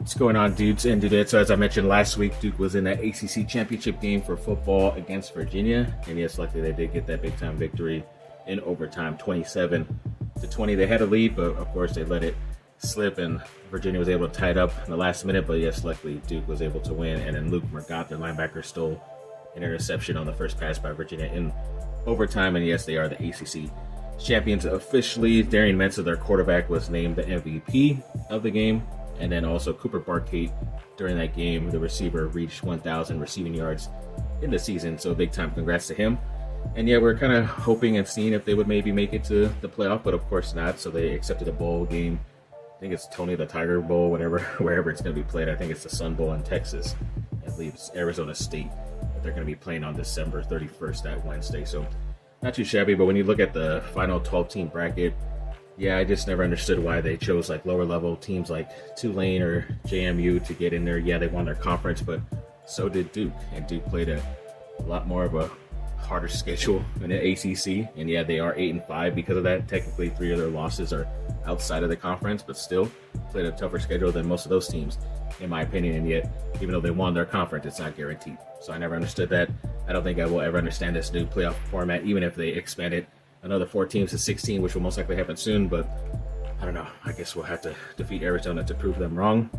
What's going on, dudes and dudettes? So as I mentioned last week, Duke was in that ACC championship game for football against Virginia. And yes, luckily they did get that big-time victory in overtime, 27-20. They had a lead, but of course they let it slip, and Virginia was able to tie it up in the last minute. But yes, luckily Duke was able to win. And then Luke Mergott, their linebacker, stole an interception on the first pass by Virginia in overtime. And yes, they are the ACC champions officially. Darian Mensah, their quarterback, was named the MVP of the game. And then also Cooper Barkate, during that game, the receiver, reached 1,000 receiving yards in the season. So big time congrats to him. And yeah, we're kind of hoping and seeing if they would maybe make it to the playoff, but of course not. So they accepted a bowl game. I think it's Tony the Tiger Bowl, wherever it's going to be played. I think it's the Sun Bowl in Texas. It leaves Arizona State. They're going to be playing on December 31st, that Wednesday. So not too shabby, but when you look at the final 12-team bracket, yeah, I just never understood why they chose like lower level teams like Tulane or JMU to get in there. Yeah, they won their conference, but so did Duke. And Duke played a lot more of a harder schedule in the ACC. And yeah, they are 8-5 because of that. Technically, 3 of their losses are outside of the conference, but still played a tougher schedule than most of those teams, in my opinion. And yet, even though they won their conference, it's not guaranteed. So I never understood that. I don't think I will ever understand this new playoff format, even if they expand it another 4 teams to 16, which will most likely happen soon. But I don't know. I guess we'll have to defeat Arizona to prove them wrong.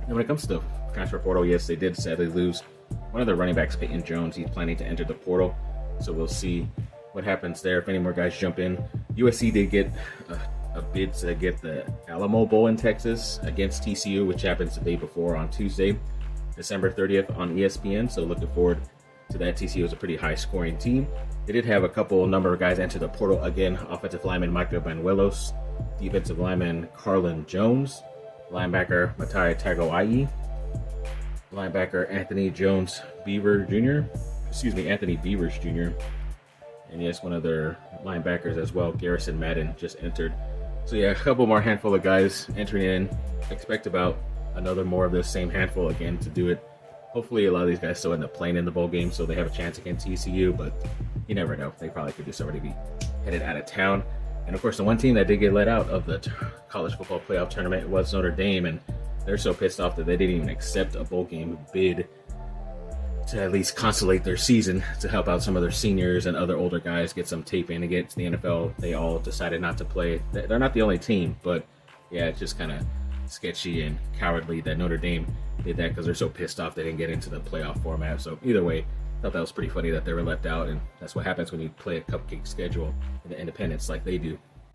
And when it comes to the transfer portal, yes, they did sadly lose one of their running backs, Peyton Jones. He's planning to enter the portal, so we'll see what happens there if any more guys jump in. USC did get a bid to get the Alamo Bowl in Texas against TCU, which happens the day before on Tuesday, December 30th on ESPN. So looking forward to that. TCU is a pretty high-scoring team. They did have a number of guys enter the portal again. Offensive lineman Micah Banuelos, defensive lineman Carlin Jones, linebacker Matai Tagoai, linebacker Anthony Beavers Jr., and yes, one of their linebackers as well, Garrison Madden, just entered. So yeah, a handful of guys entering in. Expect about another more of this same handful again to do it. Hopefully a lot of these guys still end up playing in the bowl game, so they have a chance against TCU, but you never know. They probably could just already be headed out of town. And of course, the one team that did get let out of the college football playoff tournament was Notre Dame, and they're so pissed off that they didn't even accept a bowl game bid to at least consolate their season, to help out some of their seniors and other older guys get some tape in against the NFL. They all decided not to play. They're not the only team, but yeah, it's just kind of sketchy and cowardly that Notre Dame did that because they're so pissed off they didn't get into the playoff format. So either way, I thought that was pretty funny that they were left out, and that's what happens when you play a cupcake schedule in the independents like they do.